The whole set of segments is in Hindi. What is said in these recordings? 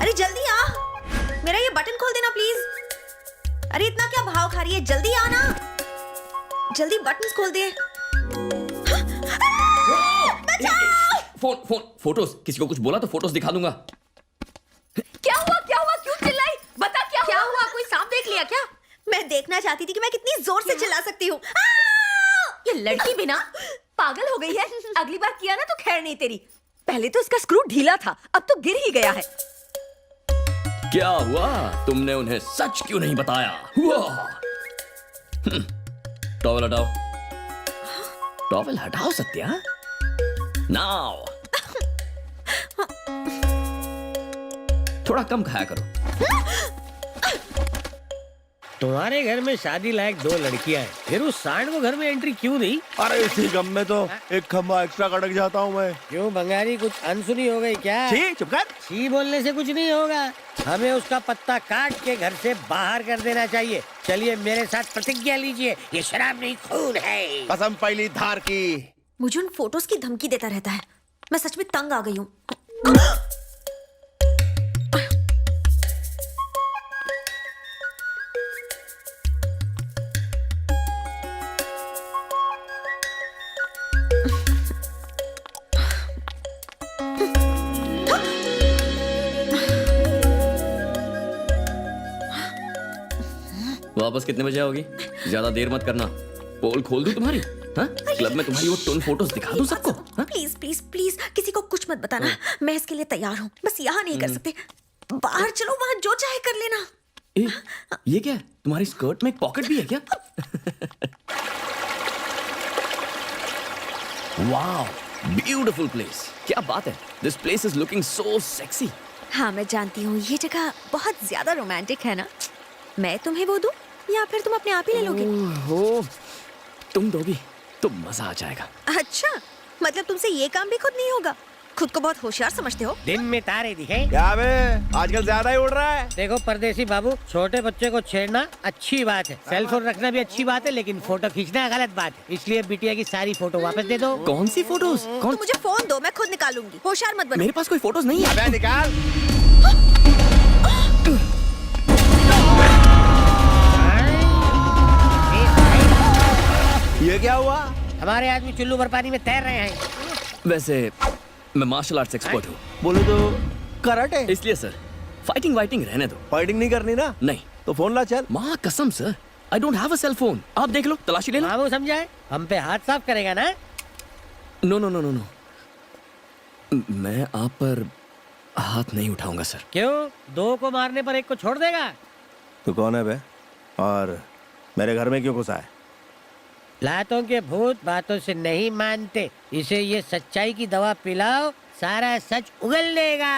अरे जल्दी आ, मेरा ये बटन खोल देना प्लीज। अरे इतना क्या भाव खा रही है, जल्दी आ ना, जल्दी बटन खोल दे। फोन फोटोज, किसी को कुछ बोला तो फोटोज दिखा दूंगा। क्या हुआ क्यों चिल्लाई? बता क्या हुआ? कोई सांप देख लिया क्या? मैं देखना चाहती थी कि मैं कितनी जोर से चिल्ला सकती हूँ। ये लड़की भी ना पागल हो गई है। अगली बार किया ना तो खैर नहीं तेरी। पहले तो इसका स्क्रू ढीला था, अब तो गिर ही गया है। क्या हुआ? तुमने उन्हें सच क्यों नहीं बताया? टॉवल हटाओ, टॉवल हटाओ सत्या, नाउ। थोड़ा कम खाया करो। तुम्हारे घर में शादी लायक 2 लड़कियां हैं, फिर उस सांड को घर में एंट्री क्यों दी? अरे इसी गम में तो एक खंबा एक्स्ट्रा कटक जाता हूँ मैं। क्यों बंगारी, कुछ अनसुनी हो गई क्या? छी, चुप कर। छी बोलने से कुछ नहीं होगा, हमें उसका पत्ता काट के घर से बाहर कर देना चाहिए। चलिए मेरे साथ प्रतिज्ञा लीजिए, ये शराब नहीं खून है। कसम पहली धार की। मुझे उन फोटोज की धमकी देता रहता है, मैं सच में तंग आ गई हूँ। वापस कितने बजे आओगी? ज्यादा देर मत करना, पोल खोल दूं तुम्हारी। हाँ? क्लब में तुम्हारी वो टोन फोटोज दिखा दूं सबको। हाँ? प्लीज प्लीज प्लीज किसी को कुछ मत बताना, मैं इसके लिए तैयार हूँ। बस यहाँ नहीं कर सकते, बाहर चलो, वहाँ जो चाहे कर लेना। ये क्या है? तुम्हारी स्कर्ट में एक पॉकेट भी है क्या? Wow, beautiful place. क्या बात है, this place is looking so sexy. हाँ मैं जानती हूँ, ये जगह बहुत ज्यादा रोमांटिक है ना। मैं तुम्हें वो दूं या फिर तुम अपने आप ही ले लोगे? ओहो, तुम दोगी तो मजा आ जाएगा। अच्छा, मतलब तुमसे ये काम भी खुद नहीं होगा? खुद को बहुत होशियार समझते हो। दिन में तारे दिखे। क्या बे, आजकल ज्यादा ही उड़ रहा है। देखो परदेसी बाबू, छोटे बच्चे को छेड़ना अच्छी बात है, सेलफोन रखना भी अच्छी बात है, लेकिन फोटो खींचना गलत बात है। इसलिए बिटिया की सारी फोटो वापस दे दो। कौन सी फोटोज? कौन? तो मुझे फोन दो, मैं खुद निकालूंगी। होशियार मत बनो। मेरे पास कोई फोटोज नहीं है। अबे निकाल। ये क्या हुआ? हमारे आदमी चुल्लू भर पानी में तैर रहे हैं। वैसे मैं मार्शल आर्ट्स एक्सपर्ट हूँ। बोले तो कराटे। इसलिए सर, फाइटिंग वाइटिंग रहने दो। फाइटिंग नहीं करनी ना? नहीं। तो फोन ला चल। माँ कसम sir, I don't have a cell phone. आप देख लो, तलाशी ले लो। बाबू समझाए, हम पे हाथ साफ करेगा ना? No no no no no, मैं आप पर हाथ नहीं उठाऊंगा सर। क्यों? 2 को मारने पर 1 को छोड़ देगा? तू कौन है बे? और मेरे घर में क्यों घुसा है? लातों के भूत बातों से नहीं मानते, इसे ये सच्चाई की दवा पिलाओ, सारा सच उगल देगा।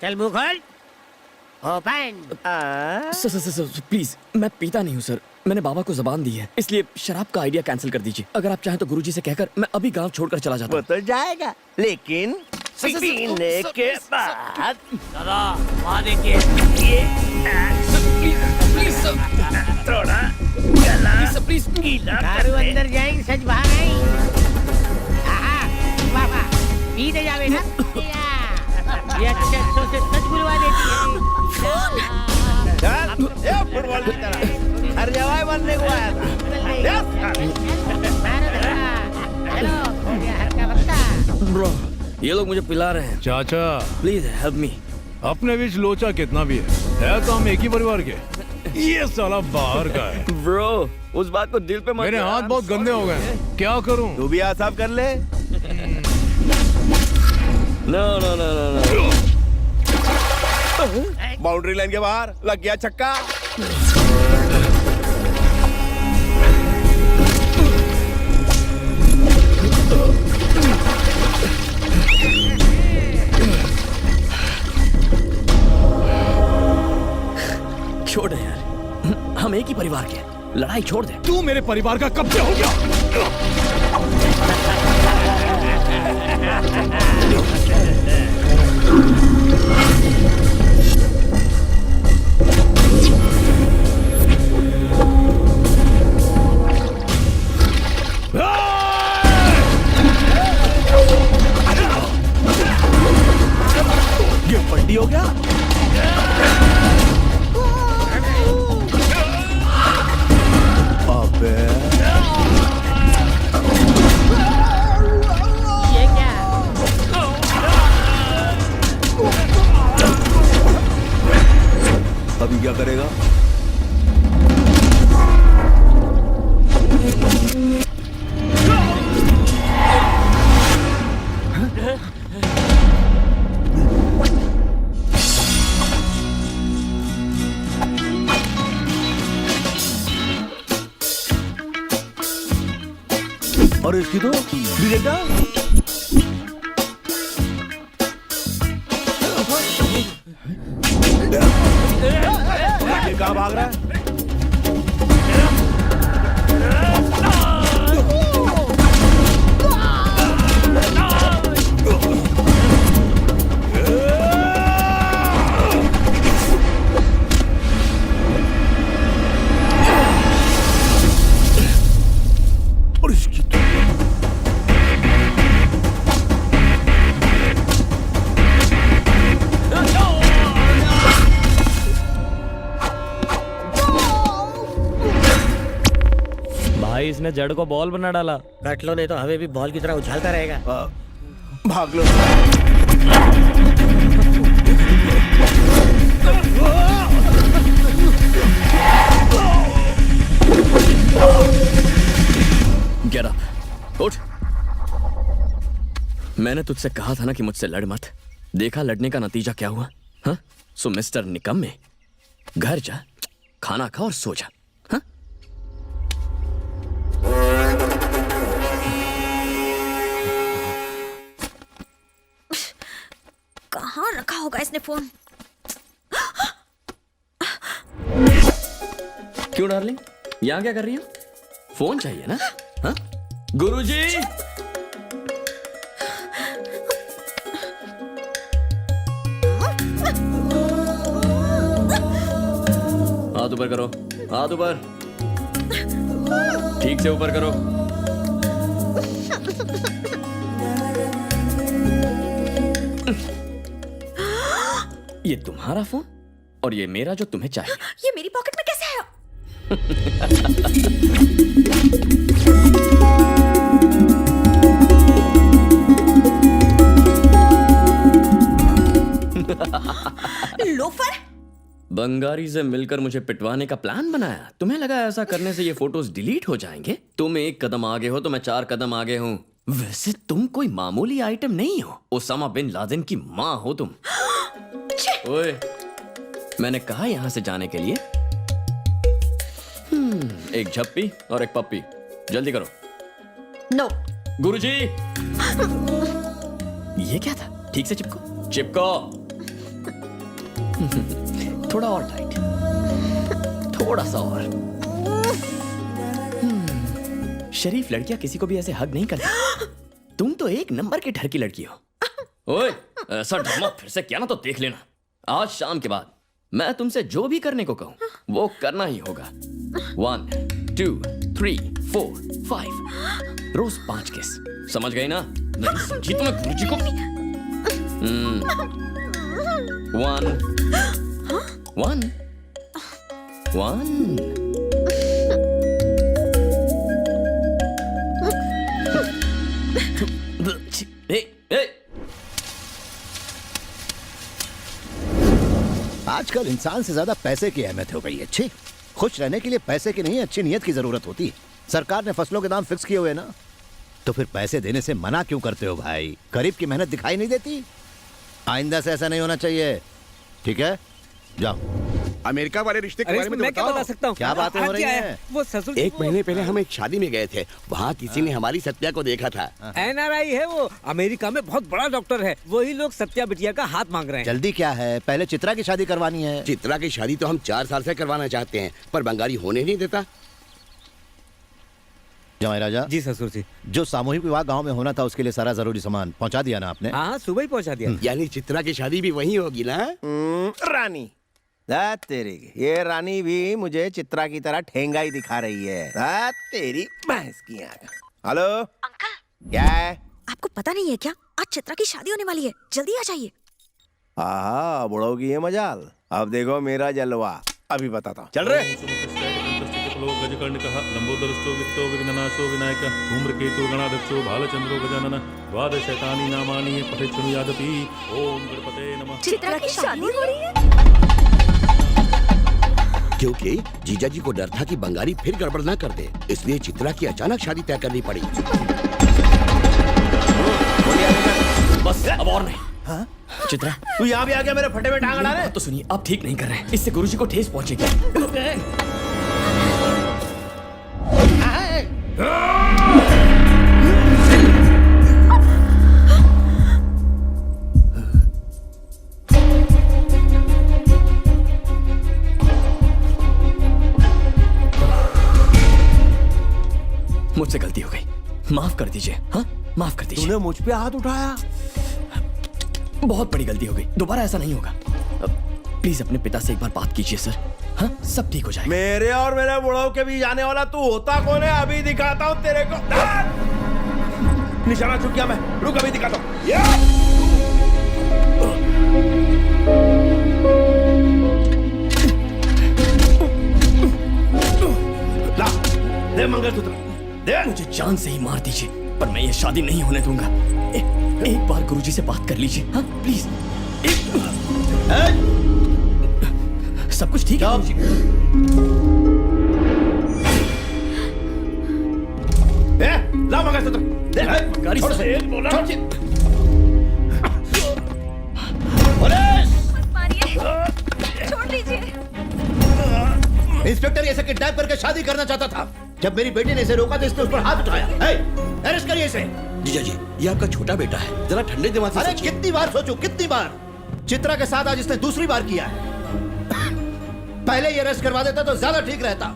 चल मुंह खोल। ओपन। सर प्लीज, मैं पीता नहीं हूँ सर, मैंने बाबा को जबान दी है, इसलिए शराब का आइडिया कैंसिल कर दीजिए। अगर आप चाहें तो गुरुजी से कहकर मैं अभी गांव छोड़कर चला जाता वो हूँ। तो जाएगा, लेकिन पीने के बाद थोड़ा गला गीला दारू अंदर जाएंगे, सच बाहर आएंगे। वाह वाह, पी दे जावे ना। ये अच्छे से सच बुलवा देती है। चल, ये फुटबॉल की तरह हर जगह बनने को आया था। चलो, हो गया हर का बत्ता। ब्रो, ये लोग मुझे पिला रहे हैं। चाचा, प्लीज हेल्प मी। अपने बीच लोचा कितना भी है तो हम एक ही परिवार के। ये साला बाहर का है। ब्रो, उस बात को दिल पे मत। मेरे हाथ बहुत गंदे हो गए, क्या करूं? तू भी हाथ साफ कर ले। No no no no no. Boundary line के बाहर लग गया छक्का। छोड़ दे यार, हम एक ही परिवार के हैं, लड़ाई छोड़ दे। तू मेरे परिवार का कब से हो गया? ये बंडी हो गया। अबे ये क्या? अभी क्या करेगा? और इसकी तो डिटेक्टर ये कहाँ भाग रहा है? और इसकी तो भाई इसने जड़ को बॉल बना डाला। कट लो नहीं तो हमें भी बॉल की तरह उछालता रहेगा। भाग लो। गेट अप, उठ। मैंने तुझसे कहा था ना कि मुझसे लड़ मत। देखा लड़ने का नतीजा क्या हुआ? हाँ? सो मिस्टर निकम्मे, घर जा, खाना खा और सो जा। हाँ? कहाँ रखा होगा इसने फोन? क्यों डार्लिंग, यहाँ क्या कर रही हो? फोन चाहिए ना? हाँ? गुरुजी! हाथ ऊपर करो, हाथ ऊपर, ठीक से ऊपर करो। ये तुम्हारा फोन और ये मेरा जो तुम्हें चाहिए। ये मेरी पॉकेट में कैसे आया? लोफर! बंगारी से मिलकर मुझे पिटवाने का प्लान बनाया। तुम्हें लगा ऐसा करने से ये फोटोज डिलीट हो जाएंगे? तुम एक कदम आगे हो तो मैं 4 कदम आगे हूँ। वैसे तुम कोई मामूली आइटम नहीं हो, ओसामा बिन लादेन की माँ हो तुम। ओए, मैंने कहा यहाँ से जाने के लिए एक झप्पी और एक पप्पी। जल्दी करो। नो। गुरुजी! ये क्या था? ठीक से चिपको, चिपको। थोड़ा और टाइट, थोड़ा सा और। शरीफ लड़कियां किसी को भी ऐसे हग नहीं करती। तुम तो एक नंबर की ढर की लड़की हो। ओए, ऐसा ड्रामा फिर से किया ना तो देख लेना। आज शाम के बाद मैं तुमसे जो भी करने को कहूं वो करना ही होगा। 1 2 3 4 5 रोज 5 किस। समझ गई ना? नहीं समझी तो मैं गुरुजी को 1 आजकल इंसान से ज्यादा पैसे की अहमियत हो गई है। छी, खुश रहने के लिए पैसे की नहीं, अच्छी नीयत की जरूरत होती है। सरकार ने फसलों के दाम फिक्स किए हुए ना, तो फिर पैसे देने से मना क्यों करते हो भाई? गरीब की मेहनत दिखाई नहीं देती? आइंदा से ऐसा नहीं होना चाहिए, ठीक है? जाओ। अमेरिका वाले रिश्ते के बारे में मैं क्या बता सकता हूँ? क्या बातें हो रही हैं? वो ससुर एक महीने पहले हम एक शादी में गए थे, वहाँ किसी ने हमारी सत्या को देखा था। NRI है वो, अमेरिका में बहुत बड़ा डॉक्टर है। वही लोग सत्या बिटिया का हाथ मांग रहे हैं। जल्दी क्या है? पहले चित्रा की शादी करवानी है। चित्रा की शादी तो हम 4 साल से करवाना चाहते हैं, पर बंगाली होने नहीं देता। जमाई राजा जी ससुर जी। जो सामूहिक विवाह गांव में होना था उसके लिए सारा जरूरी सामान पहुंचा दिया ना आपने? हाँ, सुबह ही पहुंचा दिया। यानी चित्रा की शादी भी वहीं होगी ना? रानी तेरी, ये रानी भी मुझे चित्रा की तरह ठेंगा ही दिखा रही है। तेरी भैंस की आंख। हेलो अंकल, क्या है? आपको पता नहीं है क्या? आज चित्रा की शादी होने वाली है, जल्दी आ जाइए। आहा बुढ़ो की ये मजाल। अब देखो मेरा जलवा, अभी बताता हूँ। चल रहे गजकर्णिकः लंबोदरश्चो वित्तो विघ्ननाशो विनायक धूम्रकेतु गणाध्यक्षो भालचंद्रो गजानन द्वादशैतानि नामानि पठेत् शृणुयादपि। ओम गणपते नमः। चित्रा की शादी हो रही है। क्योंकि जीजा जी को डर था कि बंगाली फिर गड़बड़ ना कर दे, इसलिए चित्रा की अचानक शादी तय करनी पड़ी। बस अब और नहीं। हाँ? चित्रा, तू यहाँ भी आ गया मेरे फटे में टांग अड़ा रहे। तो सुनिए, आप ठीक नहीं कर रहे हैं। इससे गुरुजी को ठेस पहुंचेगी। मुझसे गलती हो गई, माफ कर दीजिए। हाँ, माफ कर दीजिए। तूने मुझ पे हाथ उठाया। बहुत बड़ी गलती हो गई, दोबारा ऐसा नहीं होगा। प्लीज अपने पिता से एक बार बात कीजिए सर। हाँ, सब ठीक हो जाएगा। मेरे और मेरे बुढ़ाओ के बीच आने वाला तू होता कौन है? अभी दिखाता हूँ तेरे को। निशाना चुक गया मैं, रुक अभी दिखाता हूँ। ला, दे मंगलसूत्र, दे। मुझे जान से ही मार दीजिए, पर मैं ये शादी नहीं होने दूंगा। एक बार गुरुजी से बात कर लीजिए। हाँ, प्लीज। सब कुछ ठीक है गुरुजी? ला मंगलसूत्र, दे। गाड़ी छोड़ से बोला। छोड़ दीजिए। इंस्पेक्टर इसे किडनैप करके शादी करना चाहता था। जब मेरी बेटी ने इसे रोका तो इसने उस पर हाथ उठाया। अरेस्ट करिए इसे। जीजा जी, ये आपका छोटा बेटा है, जरा ठंडे दिमाग से अरे सोचिए। कितनी बार सोचूं, कितनी बार? चित्रा के साथ आज इसने दूसरी बार किया है। पहले ये अरेस्ट करवा देता तो ज्यादा ठीक रहता।